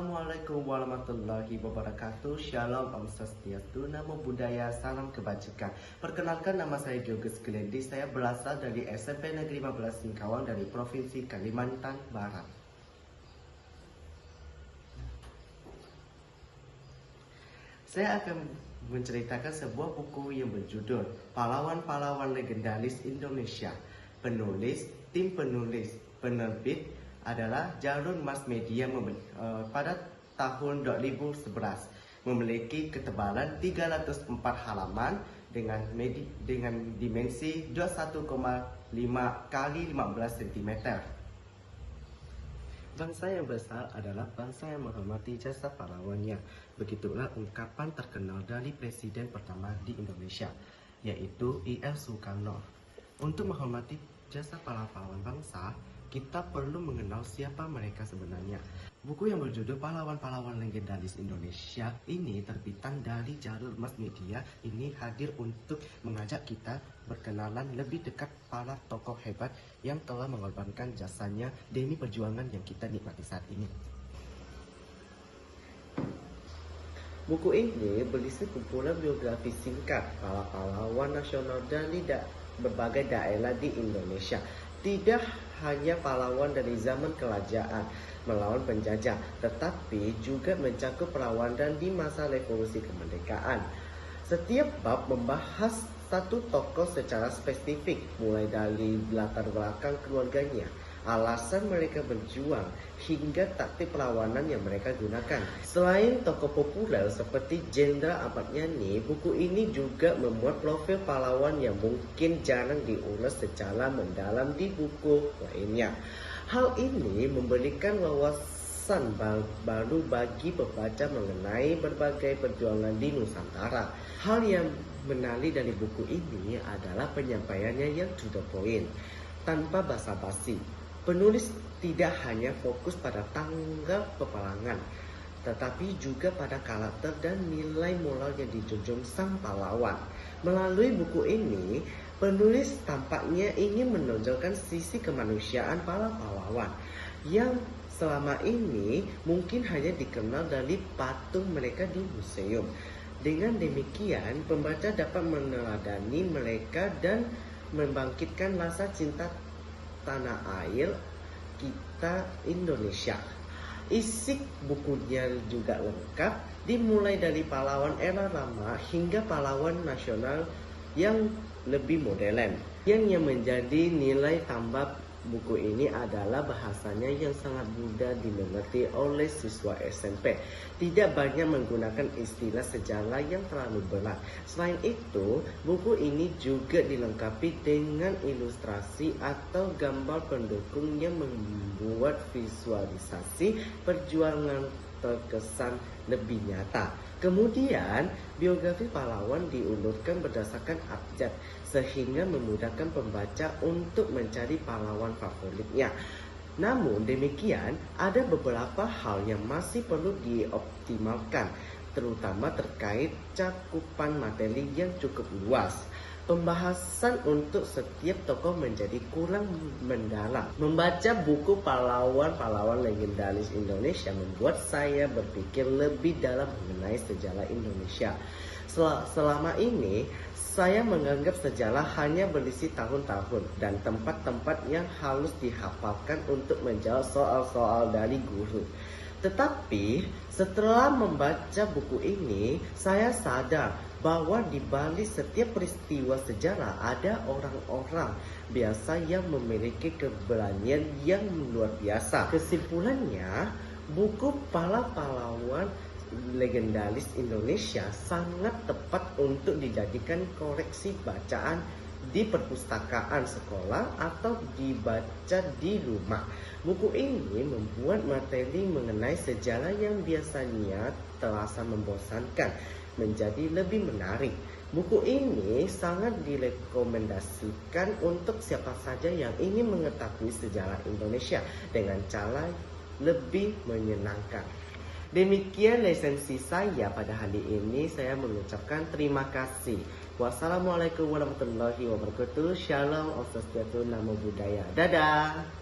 Assalamualaikum warahmatullahi wabarakatuh. Shalom, Om Swastiastu, Namo Buddhaya, salam kebajikan. Perkenalkan, nama saya Georges Glendi. Saya berasal dari SMP Negeri 15 Singkawang dari Provinsi Kalimantan Barat. Saya akan menceritakan sebuah buku yang berjudul Pahlawan-Pahlawan Legendaris Indonesia. Penulis, tim penulis, penerbit adalah Jarum Mass Media pada tahun 2011, memiliki ketebalan 304 halaman dengan dimensi 21,5 kali 15 cm. Bangsa yang besar adalah bangsa yang menghormati jasa pahlawannya. Begitulah ungkapan terkenal dari Presiden pertama di Indonesia, yaitu I.L. Soekarno. Untuk menghormati jasa pahlawan bangsa, kita perlu mengenal siapa mereka sebenarnya. Buku yang berjudul Pahlawan-Pahlawan Legendaris Indonesia ini terbitan dari Jarum Mass Media ini hadir untuk mengajak kita berkenalan lebih dekat para tokoh hebat yang telah mengorbankan jasanya demi perjuangan yang kita nikmati saat ini. Buku ini berisi kumpulan biografi singkat para pahlawan nasional dari berbagai daerah di Indonesia. Tidak hanya pahlawan dari zaman kerajaan melawan penjajah, tetapi juga mencakup perlawanan di masa revolusi kemerdekaan. Setiap bab membahas satu tokoh secara spesifik, mulai dari latar belakang keluarganya, alasan mereka berjuang, hingga taktik perlawanan yang mereka gunakan. Selain tokoh populer seperti Jenderal Ahmad Yani, buku ini juga memuat profil pahlawan yang mungkin jarang diulas secara mendalam di buku lainnya. Hal ini memberikan wawasan baru bagi pembaca mengenai berbagai perjuangan di Nusantara. Hal yang menarik dari buku ini adalah penyampaiannya yang to the point, tanpa basa-basi. Penulis tidak hanya fokus pada tanggal peperangan, tetapi juga pada karakter dan nilai moral yang dijunjung sang pahlawan. Melalui buku ini, penulis tampaknya ingin menonjolkan sisi kemanusiaan para pahlawan yang selama ini mungkin hanya dikenal dari patung mereka di museum. Dengan demikian, pembaca dapat meneladani mereka dan membangkitkan rasa cinta tanah air kita Indonesia. Isi bukunya juga lengkap, dimulai dari pahlawan era lama hingga pahlawan nasional yang lebih modern. Yang menjadi nilai tambah buku ini adalah bahasanya yang sangat mudah dimengerti oleh siswa SMP. Tidak banyak menggunakan istilah sejarah yang terlalu berat. Selain itu, buku ini juga dilengkapi dengan ilustrasi atau gambar pendukung yang membuat visualisasi perjuangan terkesan lebih nyata. Kemudian, biografi pahlawan diurutkan berdasarkan abjad sehingga memudahkan pembaca untuk mencari pahlawan favoritnya. Namun demikian, ada beberapa hal yang masih perlu dioptimalkan, terutama terkait cakupan materi yang cukup luas. Pembahasan untuk setiap tokoh menjadi kurang mendalam. Membaca buku Pahlawan-Pahlawan Legendaris Indonesia membuat saya berpikir lebih dalam mengenai sejarah Indonesia. Selama ini, saya menganggap sejarah hanya berisi tahun-tahun dan tempat-tempat yang harus dihafalkan untuk menjawab soal-soal dari guru. Tetapi setelah membaca buku ini, saya sadar bahwa di balik setiap peristiwa sejarah ada orang-orang biasa yang memiliki keberanian yang luar biasa. Kesimpulannya, buku Pahlawan Legendaris Indonesia sangat tepat untuk dijadikan koleksi bacaan di perpustakaan sekolah atau dibaca di rumah. Buku ini membuat materi mengenai sejarah yang biasanya terasa membosankan menjadi lebih menarik. Buku ini sangat direkomendasikan untuk siapa saja yang ingin mengetahui sejarah Indonesia dengan cara lebih menyenangkan. Demikian resensi saya pada hari ini. Saya mengucapkan terima kasih. Wassalamualaikum warahmatullahi wabarakatuh. Shalom, Om Swastiastu, Namo Buddhaya. Dadah.